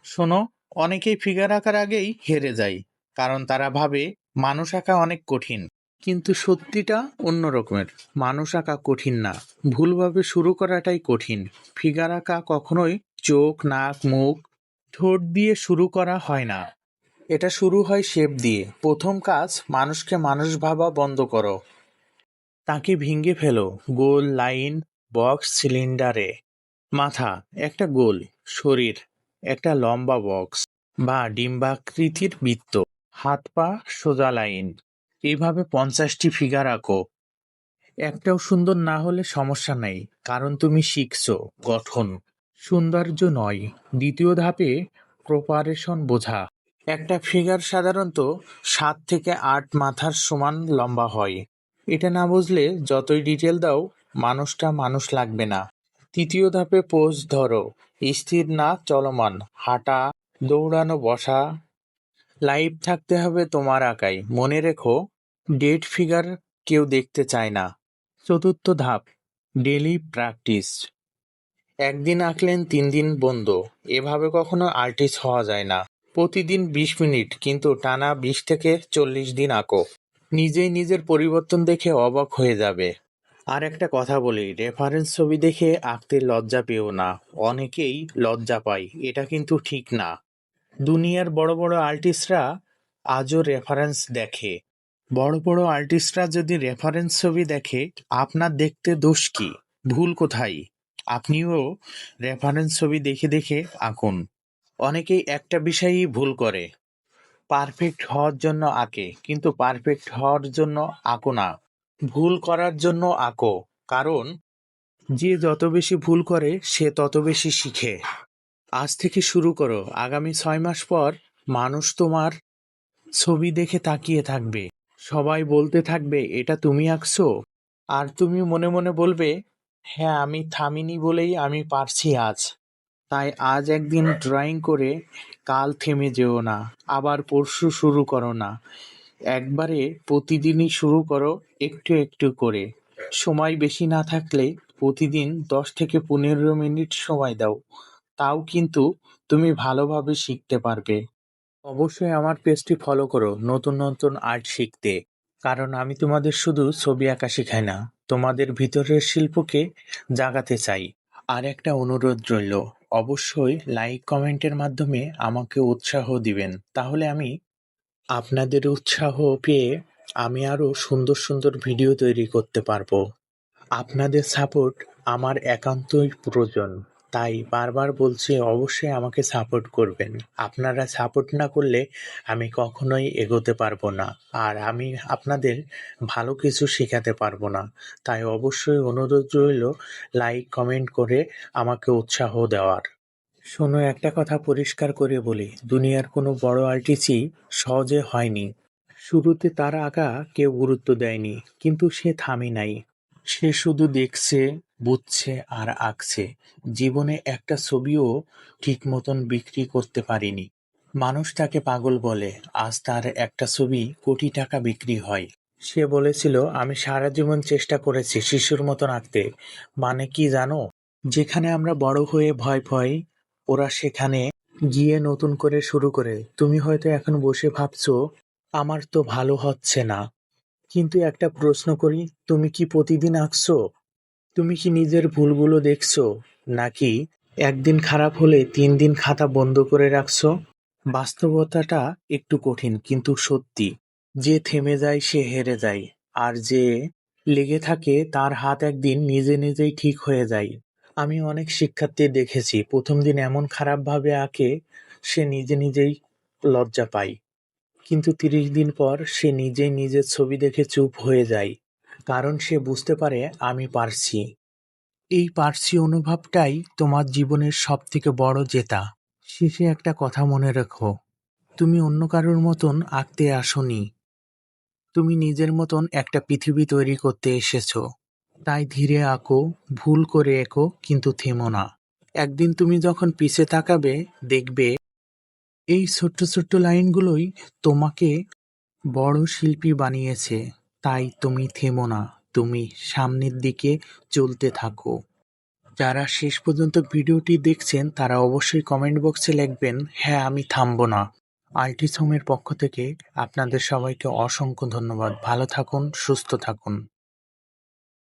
শোনো, অনেকেই ফিগার আঁকার আগেই হেরে যায়, কারণ তারা ভাবে মানুষ আঁকা অনেক কঠিন। কিন্তু সত্যিটা অন্য রকমের। মানুষ আঁকা কঠিন না, ভুলভাবে শুরু করাটাই কঠিন। ফিগার আঁকা কখনোই চোখ, নাক, মুখ, ঠোঁট দিয়ে শুরু করা হয় না। এটা শুরু হয় শেপ দিয়ে। প্রথম কাজ, মানুষকে মানুষ ভাবা বন্ধ করো। তাকে ভেঙে ফেলো। গোল লাইন, বক্স, সিলিন্ডারে মাথা একটা গোল, শরীর একটা লম্বা বক্স বা ডিম্বাকৃতির বৃত্ত, হাত পা সোজা লাইন। এইভাবে 50টি ফিগার আঁকো। একটাও সুন্দর না হলে সমস্যা নেই, কারণ তুমি শিখছো গঠন, সৌন্দর্য নয়। দ্বিতীয় ধাপে প্রপারেশন বোঝা। একটা ফিগার সাধারণত 7 থেকে 8 মাথার সমান লম্বা হয়। এটা না বুঝলে যতই ডিটেল দাও, মানুষটা মানুষ লাগবে না। তৃতীয় ধাপে পোজ ধরো, স্থির না চলমান, হাঁটা, দৌড়ানো, বসা। লাইভ থাকতে হবে তোমার আঁকায়। মনে রেখো, ডেড ফিগার কেউ দেখতে চায় না। চতুর্থ ধাপ, ডেইলি প্র্যাকটিস। একদিন আঁকলেন, 3 দিন বন্ধ। এভাবে কখনো আর্টিস্ট হওয়া যায় না। প্রতিদিন 20 মিনিট, কিন্তু টানা 20 থেকে 40 দিন আঁকো। নিজেই নিজের পরিবর্তন দেখে অবাক হয়ে যাবে। আর একটা কথা বলি, রেফারেন্স ছবি দেখে আঁকতে লজ্জা পেও না। অনেকেই লজ্জা পায়, এটা কিন্তু ঠিক না। দুনিয়ার বড় বড় আর্টিস্টরা আজও রেফারেন্স দেখে। বড় বড় আর্টিস্টরা যদি রেফারেন্স ছবি দেখে, আপনার দেখতে দোষ কি? ভুল কোথায়? আপনিও রেফারেন্স ছবি দেখে দেখে আঁকুন। অনেকেই একটা বিষয়ই ভুল করে, পারফেক্ট হওয়ার জন্য আঁকে, কিন্তু পারফেক্ট হওয়ার জন্য আঁকো না, ভুল করার জন্য আঁকো। কারণ যে যত বেশি ভুল করে সে তত বেশি শিখে। আজ থেকে শুরু করো। আগামী 6 মাস পর মানুষ তোমার ছবি দেখে তাকিয়ে থাকবে। সবাই বলতে থাকবে, এটা তুমি আঁকছো? আর তুমি মনে মনে বলবে, হ্যাঁ, আমি থামিনি বলেই আমি পারছি আজ। তাই আজ একদিন ড্রয়িং করে কাল থেমে যেও না, আবার পরশু শুরু করো না। একবারে প্রতিদিনই শুরু করো, একটু একটু করে। সময় বেশি না থাকলে প্রতিদিন 10 থেকে 15 মিনিট সময় দাও। তাও কিন্তু তুমি ভালোভাবে শিখতে পারবে। অবশ্যই আমার পেজটি ফলো করো নতুন নতুন আর্ট শিখতে। কারণ আমি তোমাদের শুধু ছবি আঁকা শেখাই না, তোমাদের ভিতরের শিল্পকে জাগাতে চাই। আর একটা অনুরোধ রইল, অবশ্যই লাইক কমেন্টের মাধ্যমে আমাকে উৎসাহ দিবেন। তাহলে আমি আপনাদের উৎসাহ পেয়ে আমি আরো সুন্দর সুন্দর ভিডিও তৈরি করতে পারবো। আপনাদের সাপোর্ট আমার একান্তই প্রয়োজন। তাই বারবার বলছি, অবশ্যই আমাকে সাপোর্ট করবেন। আপনারা সাপোর্ট না করলে আমি কখনোই এগোতে পারবো না। আর আমি আপনাদের ভালো কিছু শেখাতে পারবো না। তাই অবশ্যই অনুরোধ রইল, লাইক কমেন্ট করে আমাকে উৎসাহ দেওয়ার। শোনো, একটা কথা পরিষ্কার করে বলি, দুনিয়ার কোনো বড় আর্টিস্টই সহজে হয়নি। শুরুতে তার আঁকা কেউ গুরুত্ব দেয়নি, কিন্তু সে থামে নাই। সে শুধু দেখছে, বুঝছে আর আঁকছে। জীবনে একটা ছবিও ঠিক মতন বিক্রি করতে পারেনি। মানুষ তাকে পাগল বলে। আজ তার একটা ছবি কোটি টাকা বিক্রি হয়। সে বলেছিল, আমি সারা জীবন চেষ্টা করেছি শিশুর মতন আঁকতে। মানে কি জানো? যেখানে আমরা বড় হয়ে ভয় পাই, ওরা সেখানে গিয়ে নতুন করে শুরু করে। তুমি হয়তো এখন বসে ভাবছো, আমার তো ভালো হচ্ছে না। কিন্তু একটা প্রশ্ন করি, তুমি কি প্রতিদিন আঁকছো? তুমি কি নিজের ভুলগুলো দেখছো? নাকি একদিন খারাপ হলে 3 দিন খাতা বন্ধ করে রাখছো? বাস্তবতাটা একটু কঠিন, কিন্তু সত্যি। যে থেমে যায় সে হেরে যায়, আর যে লেগে থাকে তার হাত একদিন নিজে নিজেই ঠিক হয়ে যায়। আমি অনেক শিক্ষার্থী দেখেছি, প্রথম দিন এমন খারাপভাবে আঁকে সে নিজে নিজেই লজ্জা পায়। কিন্তু 30 দিন পর সে নিজেই নিজের ছবি দেখে চুপ হয়ে যায়। কারণ সে বুঝতে পারে, আমি পারছি। এই পারছি অনুভবটাই তোমার জীবনের সবথেকে বড় জেতা। শেষে একটা কথা মনে রেখো, তুমি অন্য কারোর মতন আঁকতে আসোনি। তুমি নিজের মতন একটা পৃথিবী তৈরি করতে এসেছো। তাই ধীরে আঁকো, ভুল করে এঁকো, কিন্তু থেমো না। একদিন তুমি যখন পিছে তাকাবে, দেখবে এই ছোট্ট ছোট্ট লাইনগুলোই তোমাকে বড় শিল্পী বানিয়েছে। তাই তুমি থেমো না, তুমি সামনের দিকে চলতে থাকো। যারা শেষ পর্যন্ত ভিডিওটি দেখছেন তারা অবশ্যই কমেন্ট বক্সে লিখবেন, হ্যাঁ আমি থামবো না। আল্টিস হোমের পক্ষ থেকে আপনাদের সবাইকে অসংখ্য ধন্যবাদ। ভালো থাকুন, সুস্থ থাকুন।